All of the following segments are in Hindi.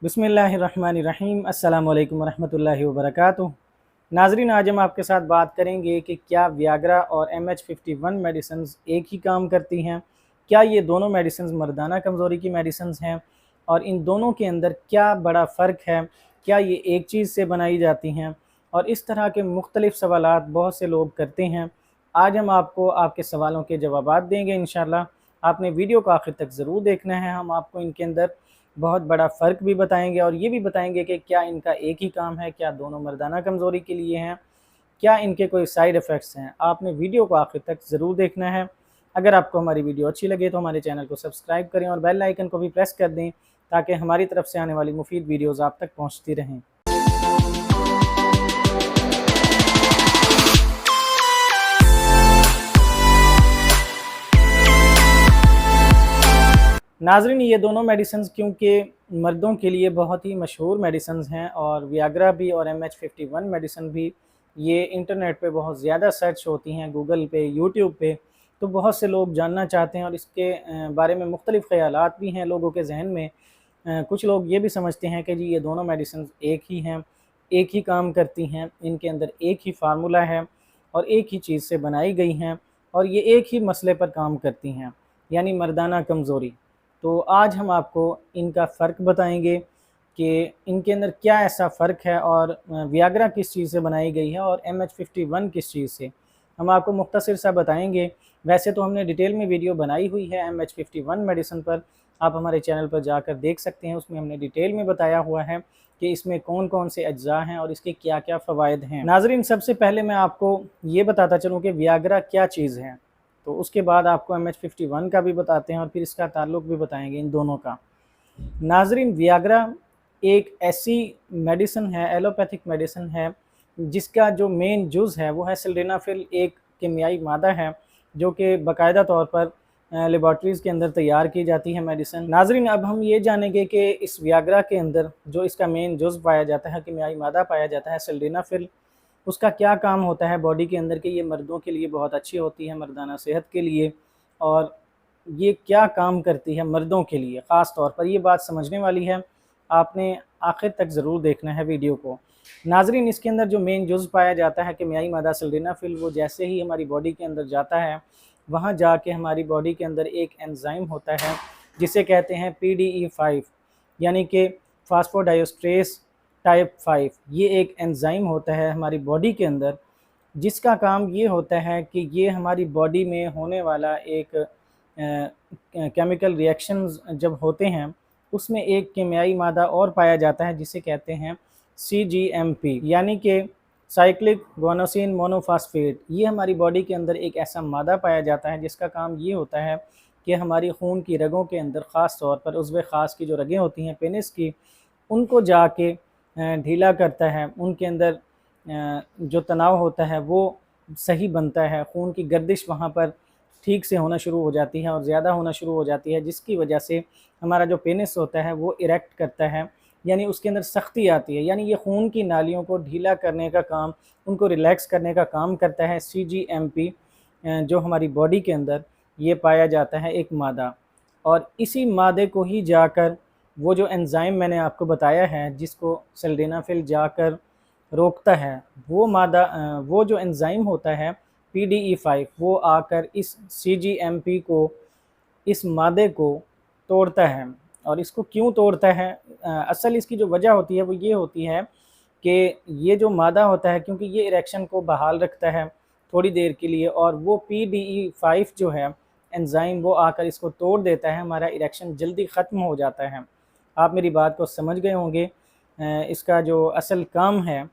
बिस्मिल्लाहिर्रहमानिर्रहीम। अस्सलामु अलैकुम वरहमतुल्लाहि वबरकातुहू। नाज़रीन, आज हम आपके साथ बात करेंगे कि क्या वियाग्रा और MH51 मेडिसिन्स एक ही काम करती हैं। क्या ये दोनों मेडिसिन्स मर्दाना कमज़ोरी की मेडिसिन्स हैं और इन दोनों के अंदर क्या बड़ा फ़र्क है। क्या ये एक चीज़ से बनाई जाती हैं, और इस तरह के मुख्तलिफ़ सवालात बहुत से लोग करते हैं। आज हम आपको आपके सवालों के जवाबात देंगे इंशाअल्लाह। आपने वीडियो को आखिर तक ज़रूर देखना है। हम आपको इनके अंदर बहुत बड़ा फ़र्क भी बताएंगे और ये भी बताएंगे कि क्या इनका एक ही काम है, क्या दोनों मर्दाना कमज़ोरी के लिए हैं, क्या इनके कोई साइड इफ़ेक्ट्स हैं। आपने वीडियो को आखिर तक ज़रूर देखना है। अगर आपको हमारी वीडियो अच्छी लगे तो हमारे चैनल को सब्सक्राइब करें और बेल आइकन को भी प्रेस कर दें, ताकि हमारी तरफ से आने वाली मुफीद वीडियोज़ आप तक पहुँचती रहें। नाज़रीन, ये दोनों मेडिसिन्स क्योंकि मर्दों के लिए बहुत ही मशहूर मेडिसिन्स हैं, और वियाग्रा भी और MH51 मेडिसिन भी ये इंटरनेट पे बहुत ज़्यादा सर्च होती हैं, गूगल पे, यूट्यूब पे। तो बहुत से लोग जानना चाहते हैं और इसके बारे में मुख्तलिफ़ ख़यालात भी हैं लोगों के जहन में। कुछ लोग ये भी समझते हैं कि जी ये दोनों मेडिसिन्स एक ही हैं, एक ही काम करती हैं, इनके अंदर एक ही फार्मूला है और एक ही चीज़ से बनाई गई हैं, और ये एक ही मसले पर काम करती हैं, यानी मर्दाना कमज़ोरी। तो आज हम आपको इनका फ़र्क बताएंगे कि इनके अंदर क्या ऐसा फ़र्क है, और वियाग्रा किस चीज़ से बनाई गई है और MH51 किस चीज़ से। हम आपको मुख्तसर सा बताएंगे। वैसे तो हमने डिटेल में वीडियो बनाई हुई है MH51 मेडिसिन पर, आप हमारे चैनल पर जाकर देख सकते हैं। उसमें हमने डिटेल में बताया हुआ है कि इसमें कौन कौन से अज्जा हैं और इसके क्या क्या फ़वाइद हैं। नाज़रीन, सबसे पहले मैं आपको ये बताता चलूँ कि वियाग्रा क्या चीज़ है, तो उसके बाद आपको MH51 का भी बताते हैं और फिर इसका ताल्लुक़ भी बताएंगे इन दोनों का। नाज़रीन, वियाग्रा एक ऐसी मेडिसिन है, एलोपैथिक मेडिसिन है, जिसका जो मेन जुज़ है वो है सिल्डेनाफिल। एक कीमियाई मादा है जो कि बाकायदा तौर पर लेबॉर्ट्रीज़ के अंदर तैयार की जाती है मेडिसिन। नाज़रीन, अब हम ये जानेंगे कि इस वियाग्रा के अंदर जो इसका मेन जुज़ पाया जाता है, कीमियाई मादा पाया जाता है सिल्डेनाफिल, उसका क्या काम होता है बॉडी के अंदर कि ये मर्दों के लिए बहुत अच्छी होती है, मर्दाना सेहत के लिए, और ये क्या काम करती है मर्दों के लिए ख़ास तौर पर। ये बात समझने वाली है, आपने आखिर तक ज़रूर देखना है वीडियो को। नाज़रीन, इसके अंदर जो मेन जुज़ पाया जाता है कीमियाई मादा सिल्डेनाफिल, वो जैसे ही हमारी बॉडी के अंदर जाता है, वहाँ जाके हमारी बॉडी के अंदर एक एंज़ाइम होता है जिसे कहते हैं PDE5, यानी कि फास्फोडाइएस्ट्रेस टाइप 5। ये एक एंज़ाइम होता है हमारी बॉडी के अंदर, जिसका काम ये होता है कि ये हमारी बॉडी में होने वाला एक केमिकल रिएक्शंस जब होते हैं, उसमें एक कीमियाई मादा और पाया जाता है जिसे कहते हैं CGMP, यानी कि साइक्लिक गुआनोसिन मोनोफॉस्फेट। ये हमारी बॉडी के अंदर एक ऐसा मादा पाया जाता है जिसका काम ये होता है कि हमारी खून की रगों के अंदर, ख़ास तौर पर उज़्व ख़ास की जो रगें होती हैं पेनिस की, उनको जाके ढीला करता है। उनके अंदर जो तनाव होता है वो सही बनता है, खून की गर्दिश वहाँ पर ठीक से होना शुरू हो जाती है और ज़्यादा होना शुरू हो जाती है, जिसकी वजह से हमारा जो पेनिस होता है वो इरेक्ट करता है, यानी उसके अंदर सख्ती आती है। यानी ये खून की नालियों को ढीला करने का काम, उनको रिलैक्स करने का काम करता है CGMP, जो हमारी बॉडी के अंदर ये पाया जाता है एक मादा। और इसी मादे को ही जाकर वो जो एंज़ाइम मैंने आपको बताया है जिसको सिल्डेनाफिल जाकर रोकता है, वो मादा वो जो एंज़ाइम होता है PDE5, वो आकर इस CGMP को, इस मादे को तोड़ता है। और इसको क्यों तोड़ता है, असल इसकी जो वजह होती है वो ये होती है कि ये जो मादा होता है, क्योंकि ये इरेक्शन को बहाल रखता है थोड़ी देर के लिए, और वो PDE5 जो है एंज़ाइम, वो आकर इसको तोड़ देता है, हमारा इरेक्शन जल्दी ख़त्म हो जाता है। आप मेरी बात को समझ गए होंगे। इसका जो असल काम है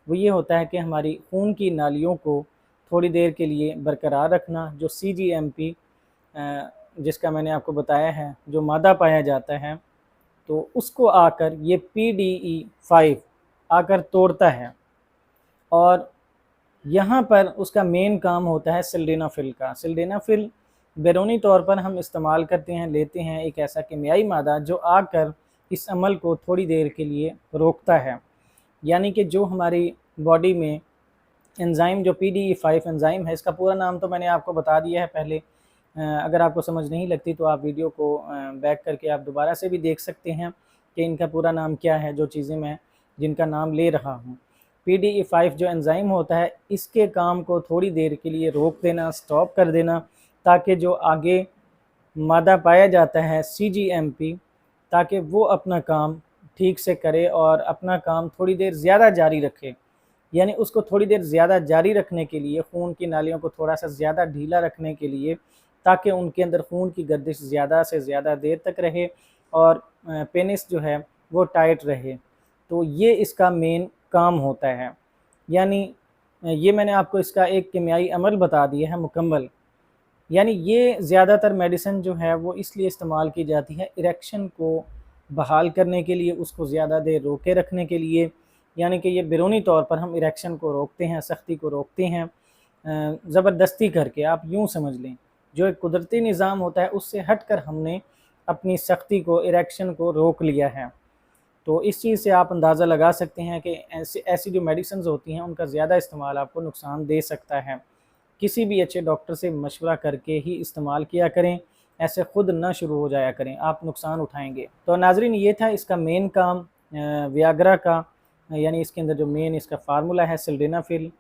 वो ये होता है कि हमारी खून की नालियों को थोड़ी देर के लिए बरकरार रखना। जो CGMP जिसका मैंने आपको बताया है, जो मादा पाया जाता है, तो उसको आकर ये PDE5 आकर तोड़ता है, और यहाँ पर उसका मेन काम होता है सिल्डेनाफिल का। सिल्डेनाफिल बैरूनी तौर पर हम इस्तेमाल करते हैं, लेते हैं, एक ऐसा कीमियाई मादा जो आकर इस अमल को थोड़ी देर के लिए रोकता है। यानी कि जो हमारी बॉडी में एंज़ाइम, जो PDE5 एंज़ाइम है, इसका पूरा नाम तो मैंने आपको बता दिया है पहले। अगर आपको समझ नहीं लगती तो आप वीडियो को बैक करके आप दोबारा से भी देख सकते हैं। कि इनका पूरा नाम क्या है, जो चीज़ें मैं जिनका नाम ले रहा हूँ। PDE5 जो एंजाइम होता है, इसके काम को थोड़ी देर के लिए रोक देना, स्टॉप कर देना, ताकि जो आगे मादा पाया जाता है CGMP, ताकि वो अपना काम ठीक से करे और अपना काम थोड़ी देर ज़्यादा जारी रखे। यानी उसको थोड़ी देर ज़्यादा जारी रखने के लिए, खून की नालियों को थोड़ा सा ज़्यादा ढीला रखने के लिए, ताकि उनके अंदर खून की गर्दिश ज़्यादा से ज़्यादा देर तक रहे और पेनिस जो है वो टाइट रहे। तो ये इसका मेन काम होता है। यानी ये मैंने आपको इसका एक कीमियाई अमल बता दिया है मुकम्मल। यानी ये ज़्यादातर मेडिसिन जो है वो इसलिए इस्तेमाल की जाती है इरेक्शन को बहाल करने के लिए, उसको ज़्यादा देर रोके रखने के लिए। यानी कि ये बैरूनी तौर पर हम इरेक्शन को रोकते हैं, सख्ती को रोकते हैं ज़बरदस्ती करके, आप यूँ समझ लें। जो एक कुदरती निज़ाम होता है उससे हट कर हमने अपनी सख्ती को, इरेक्शन को रोक लिया है। तो इस चीज़ से आप अंदाज़ा लगा सकते हैं कि ऐसी जो मेडिसिन्स होती हैं उनका ज़्यादा इस्तेमाल आपको नुकसान दे सकता है। किसी भी अच्छे डॉक्टर से मशवरा करके ही इस्तेमाल किया करें, ऐसे ख़ुद ना शुरू हो जाया करें, आप नुकसान उठाएँगे। तो नाज़रीन, ये था इसका मेन काम वियाग्रा का, यानी इसके अंदर जो मेन इसका फ़ार्मूला है सिल्डेनाफिल,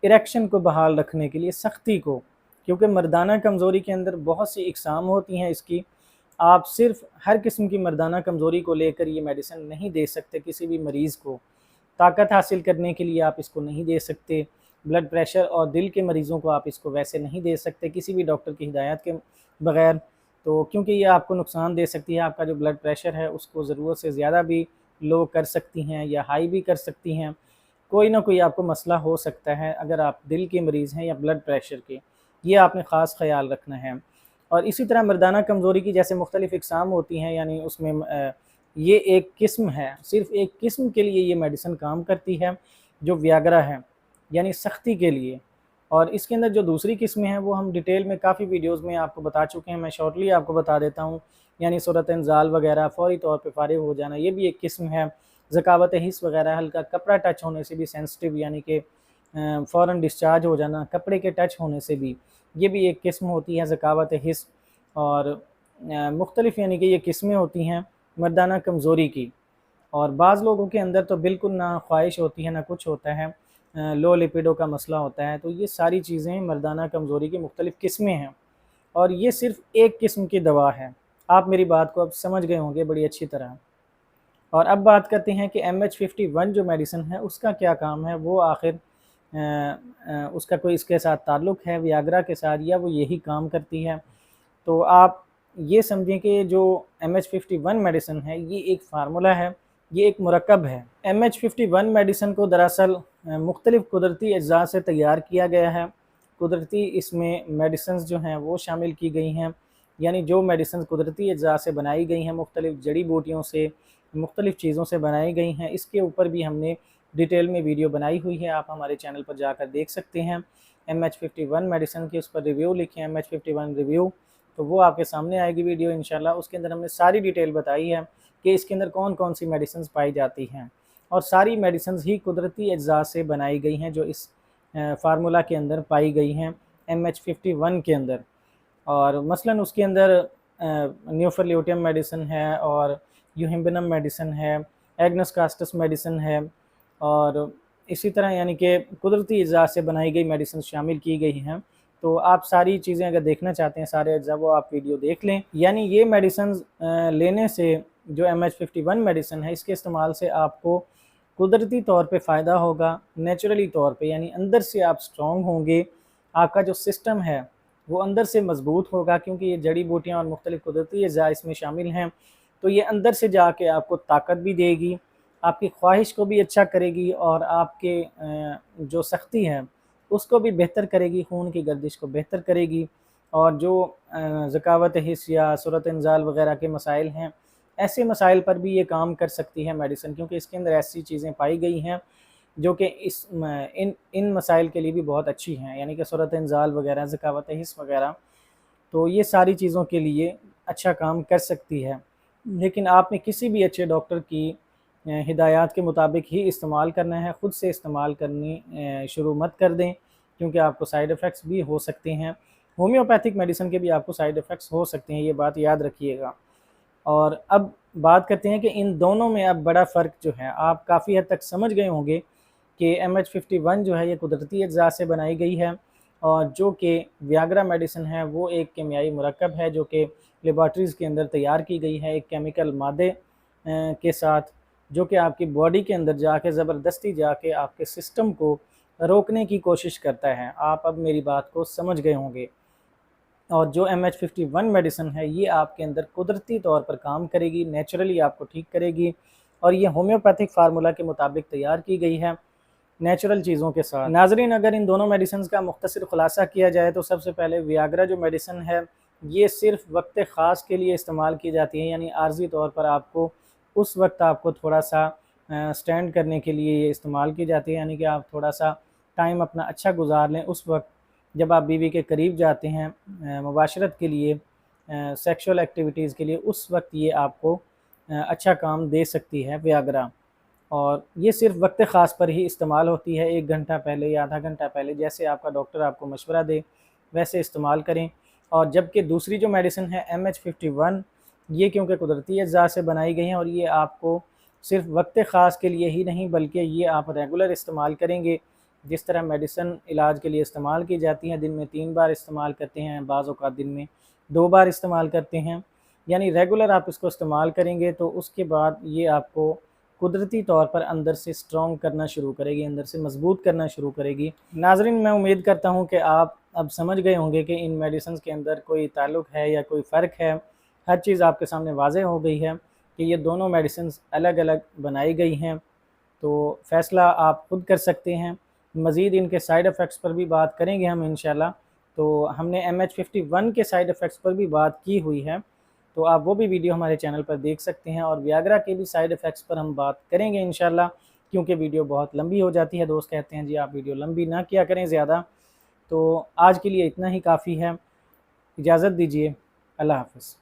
इरेक्शन को बहाल रखने के लिए सख्ती को, क्योंकि मर्दाना कमज़ोरी के अंदर बहुत सी इकसाम होती हैं इसकी। आप सिर्फ़ हर किस्म की मर्दाना कमज़ोरी को लेकर ये मेडिसिन नहीं दे सकते किसी भी मरीज़ को। ताकत हासिल करने के लिए आप इसको नहीं दे सकते, ब्लड प्रेशर और दिल के मरीज़ों को आप इसको वैसे नहीं दे सकते किसी भी डॉक्टर की हिदायत के बग़ैर। तो क्योंकि ये आपको नुकसान दे सकती है, आपका जो ब्लड प्रेशर है उसको ज़रूरत से ज़्यादा भी लो कर सकती हैं या हाई भी कर सकती हैं। कोई ना कोई आपको मसला हो सकता है अगर आप दिल के मरीज़ हैं या ब्लड प्रेशर के, ये आपने ख़ास ख़याल रखना है। और इसी तरह मर्दाना कमज़ोरी की जैसे मुख्तलिफ़ इक़साम होती हैं, यानी उसमें ये एक किस्म है, सिर्फ़ एक किस्म के लिए ये मेडिसिन काम करती है जो वियाग्रा है, यानी सख्ती के लिए। और इसके अंदर जो दूसरी किस्में हैं वो हम डिटेल में काफ़ी वीडियोज़ में आपको बता चुके हैं, मैं शॉर्टली आपको बता देता हूँ। यानी सूरत इंज़ाल वगैरह, फ़ौरी तौर पे फ़ारिग हो जाना, ये भी एक किस्म है। ज़कावत हिस्स वगैरह, हल्का कपड़ा टच होने से भी सेंसिटिव, यानी कि फ़ौरन डिस्चार्ज हो जाना कपड़े के टच होने से भी, ये भी एक किस्म होती है ज़कावत हिस्स। और मुख्तलिफ़ यानी कि ये किस्में होती हैं मर्दाना कमज़ोरी की। और बाज़ लोगों के अंदर तो बिल्कुल ना ख्वाहिश होती है ना कुछ होता है, लो लिपिडो का मसला होता है। तो ये सारी चीज़ें मर्दाना कमज़ोरी की मुख्तलिफ़ किस्में हैं और ये सिर्फ़ एक किस्म की दवा है। आप मेरी बात को अब समझ गए होंगे बड़ी अच्छी तरह। और अब बात करते हैं कि MH51 जो मेडिसिन है उसका क्या काम है, वो आखिर उसका कोई इसके साथ ताल्लुक़ है वियाग्रा के साथ या वो यही काम करती है। तो आप ये समझें कि जो MH51 मेडिसिन है ये एक फ़ार्मूला है, ये एक मुरक्कब है। MH51 मेडिसिन को दरअसल मुख्तलिफ़ कुदरती अज्जा से तैयार किया गया है। कुदरती इसमें मेडिसिन्स जो हैं वो शामिल की गई हैं, यानी जो मेडिसिन कुदरती अज्जा से बनाई गई हैं, मुख्तलिफ़ जड़ी बूटियों से, मुख्तलिफ़ चीज़ों से बनाई गई हैं। इसके ऊपर भी हमने डिटेल में वीडियो बनाई हुई है, आप हमारे चैनल पर जाकर देख सकते हैं। MH51 मेडिसिन की उस पर रिव्यू लिखें, MH51 रिव्यू, तो वो आपके सामने आएगी वीडियो इंशाल्लाह। उसके अंदर हमने सारी डिटेल बताई है कि इसके अंदर कौन-कौन सी मेडिसिन्स पाई जाती हैं और सारी मेडिसिन्स ही कुदरती अज्जा से बनाई गई हैं जो इस फ़ार्मूला के अंदर पाई गई हैं MH51 के अंदर। और मसलन उसके अंदर न्यूफ़र्ल्यूटियम मेडिसिन है और यूहिम्बिनम मेडिसिन है, एग्नस कास्टस मेडिसिन है और इसी तरह यानी कि कुदरती अज्जा से बनाई गई मेडिसिन शामिल की गई हैं। तो आप सारी चीज़ें अगर देखना चाहते हैं, सारे अज्जा, वो आप वीडियो देख लें। यानी ये मेडिसिन लेने से, जो MH51 मेडिसिन है, इसके इस्तेमाल से आपको कुदरती तौर पे फ़ायदा होगा, नेचुरली तौर पे, यानी अंदर से आप स्ट्रॉन्ग होंगे, आपका जो सिस्टम है वो अंदर से मज़बूत होगा, क्योंकि ये जड़ी बूटियाँ और मुख्तलिफ़ कुदरती अज्जा इसमें शामिल हैं। तो ये अंदर से जाके आपको ताकत भी देगी, आपकी ख्वाहिश को भी अच्छा करेगी और आपके जो सख्ती है उसको भी बेहतर करेगी, खून की गर्दिश को बेहतर करेगी। और जो ज़कावत हिस्स या सूरत इंज़ाल वगैरह के मसाइल हैं, ऐसे मसाइल पर भी ये काम कर सकती है मेडिसिन, क्योंकि इसके अंदर ऐसी चीज़ें पाई गई हैं जो कि इन मसाइल के लिए भी बहुत अच्छी हैं, यानी कि सूरत इंज़ाल वगैरह, ज़कावत हिस्स वगैरह। तो ये सारी चीज़ों के लिए अच्छा काम कर सकती है। लेकिन आपने किसी भी अच्छे डॉक्टर की हिदायत के मुताबिक ही इस्तेमाल करना है, ख़ुद से इस्तेमाल करनी शुरू मत कर दें, क्योंकि आपको साइड इफ़ेक्ट्स भी हो सकते हैं। होम्योपैथिक मेडिसिन के भी आपको साइड इफ़ेक्ट्स हो सकते हैं, ये बात याद रखिएगा। और अब बात करते हैं कि इन दोनों में अब बड़ा फ़र्क जो है आप काफ़ी हद तक समझ गए होंगे कि MH51 जो है ये कुदरती अज्जा से बनाई गई है, और जो कि वियाग्रा मेडिसिन है वो एक कीमियाई मुरक्कब है जो कि लेबॉरेटरीज़ के अंदर तैयार की गई है एक केमिकल मादे के साथ, जो कि आपकी बॉडी के अंदर जाके ज़बरदस्ती जाके आपके सिस्टम को रोकने की कोशिश करता है। आप अब मेरी बात को समझ गए होंगे। और जो MH51 मेडिसिन है ये आपके अंदर कुदरती तौर पर काम करेगी, नेचुरली आपको ठीक करेगी, और ये होम्योपैथिक फार्मूला के मुताबिक तैयार की गई है नेचुरल चीज़ों के साथ। नाज़रीन, अगर इन दोनों मेडिसिन का मुख्तसर खुलासा किया जाए तो सबसे पहले वियाग्रा जो मेडिसिन है ये सिर्फ वक्त ख़ास के लिए इस्तेमाल की जाती है, यानी आर्जी तौर पर आपको उस वक्त आपको थोड़ा सा स्टैंड करने के लिए ये इस्तेमाल की जाती है, यानी कि आप थोड़ा सा टाइम अपना अच्छा गुजार लें उस वक्त जब आप बीवी के करीब जाते हैं मुबाशरत के लिए, सेक्सुअल एक्टिविटीज़ के लिए, उस वक्त ये आपको अच्छा काम दे सकती है वियाग्रा। और ये सिर्फ वक्त ख़ास पर ही इस्तेमाल होती है, 1 घंटा पहले या आधा घंटा पहले, जैसे आपका डॉक्टर आपको मशवरा दे वैसे इस्तेमाल करें। और जबकि दूसरी जो मेडिसिन है MH51 ये क्योंकि कुदरती अज्जा से बनाई गई हैं और ये आपको सिर्फ वक्त ख़ास के लिए ही नहीं बल्कि ये आप रेगुलर इस्तेमाल करेंगे। जिस तरह मेडिसिन इलाज के लिए इस्तेमाल की जाती हैं, दिन में 3 बार इस्तेमाल करते हैं, बाज़ औक़ात दिन में 2 बार इस्तेमाल करते हैं, यानी रेगुलर आप इसको इस्तेमाल करेंगे तो उसके बाद ये आपको कुदरती तौर पर अंदर से स्ट्रॉन्ग करना शुरू करेगी, अंदर से मजबूत करना शुरू करेगी। नाज़रीन, मैं उम्मीद करता हूँ कि आप अब समझ गए होंगे कि इन मेडिसिन के अंदर कोई ताल्लुक़ है या कोई फ़र्क है। हर चीज़ आपके सामने वाज़ेह हो गई है कि ये दोनों मेडिसिन अलग अलग बनाई गई हैं, तो फ़ैसला आप खुद कर सकते हैं। मज़ीद इनके साइड इफ़ेक्ट्स पर भी बात करेंगे हम इंशाल्लाह। तो हमने MH51 के साइड इफ़ेक्ट्स पर भी बात की हुई है, तो आप वो भी वीडियो हमारे चैनल पर देख सकते हैं, और वियाग्रा के भी साइड इफ़ेक्ट्स पर हम बात करेंगे इंशाल्लाह, क्योंकि वीडियो बहुत लंबी हो जाती है। दोस्त कहते हैं जी आप वीडियो लंबी ना किया करें ज़्यादा। तो आज के लिए इतना ही काफ़ी है, इजाज़त दीजिए, अल्लाह हाफ़िज़।